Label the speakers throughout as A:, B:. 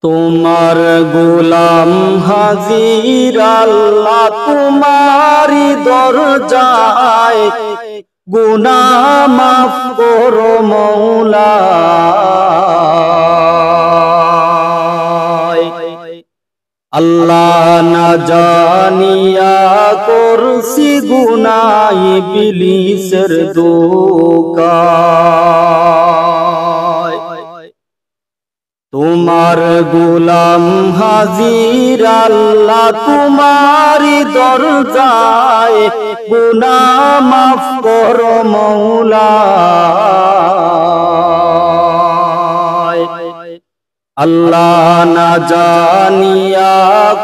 A: তোমার গোলাম হাজির আল্লাহ, তোমারি দরজায় গুনাহ মাফ করো মওলা। আল্লাহ না জানিয়া করছি গুনাহ, ইবলিসের দোকায়। তোমার গোলাম হাজির আল্লাহ, তোমারি দরজায় গুনাহ মাফ করো মওলা। আল্লাহ না জানিয়া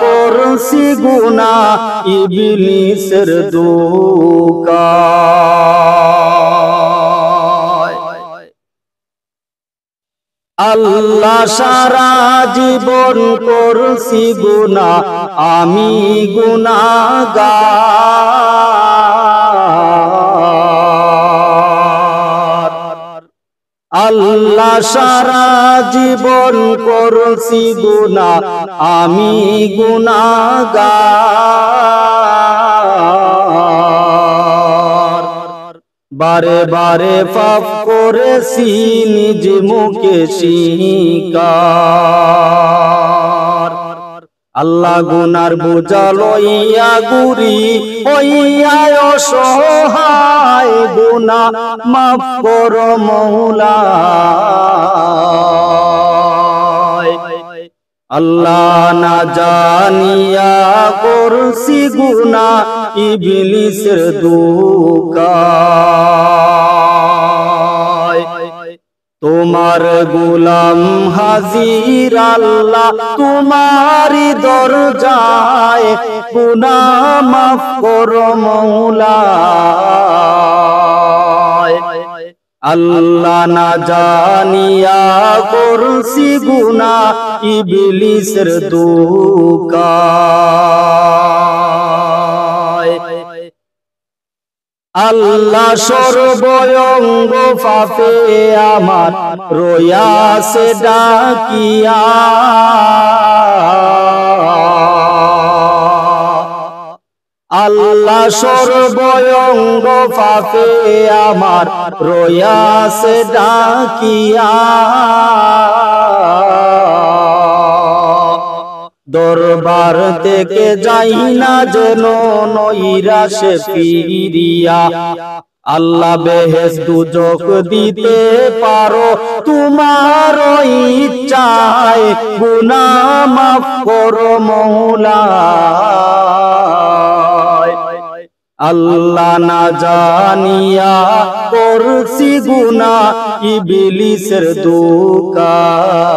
A: করছি গুনাহ, ইবলিসের দোকায়। আল্লাহ সারা জীবন করছি গুনাহ, আমি গুনাহগার। আল্লাহ সারা জীবন করছি গুনাহ, আমি গুনাহগার। বারে বারে পাপ করেছি নিজ মুখে স্বীকার। আল্লাহ গুনার বোঝা লইয়া ঘুরি হইয়া অসহায়, গুনাহ মাফ করো মওলা। আল্লাহ না জানিয়া করছি গুনাহ, ইবলিসের দোকায়। তোমার গোলাম হাজির আল্লাহ, তোমারি দরজায় গুনাহ মাফ করো মওলা। আল্লাহ না জানিয়া করছি গুনাহ, ইবলিসের দোকায়। আল্লাহ সর্বঙ্গ পাপে আমার রয়াছে ডাকিয়া। আল্লাহ সর্বঙ্গ পাপে আমার রয়াছে ডাকিয়া। দরবার থেকে যাই না যেন নৈরাশে ফিরিয়া। আল্লাহ বেহেশত দুজক দিতে পারো তোমার ইচ্ছায়, গুনাহ মাফ করো মওলা। আল্লাহ না জানিয়া করছি গুনাহ, ইবলিসের দোকায়।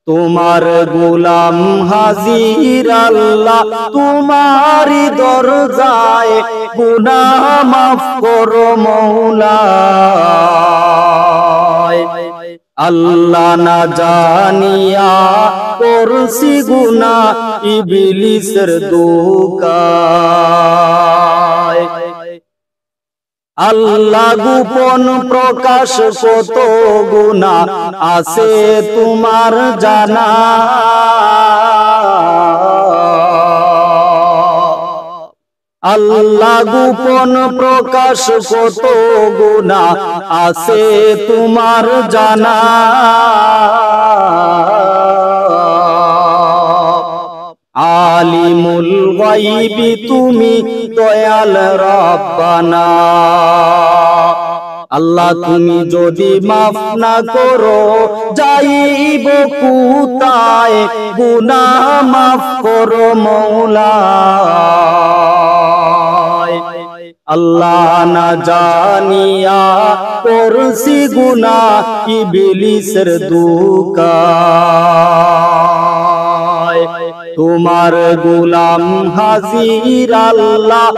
A: তোমার গোলাম হাজির আল্লাহ, তোমারি দরজায় গুনাহ মাফ করো মওলা। আল্লাহ না জানিয়া করছি গুনাহ, ইবলিসের দোকায়। আল্লাহ গোপন প্রকাশ কত গুনাহ আছে তোমার জানা। আল্লাহ গোপন প্রকাশ কত গুনাহ আছে তোমার জানা। আলিমুল গায়বি তুমি দয়াল রব্বানা। আল্লাহ তুমি যদি মাফ না করো যাইব কোথায়, গুনাহ মাফ করো মওলা। আল্লাহ না জানিয়া করছি গুনাহ, ইবলিসের দোকায়। তোমার গোলাম হাজির আল্লাহ,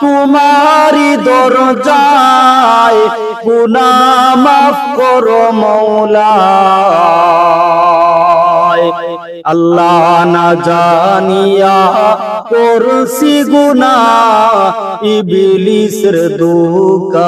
A: তোমারি দরজায় গুনাহ মাফ করো মওলা। আল্লাহ না জানিয়া করছি গুনাহ, ইবলিসের দোকায়।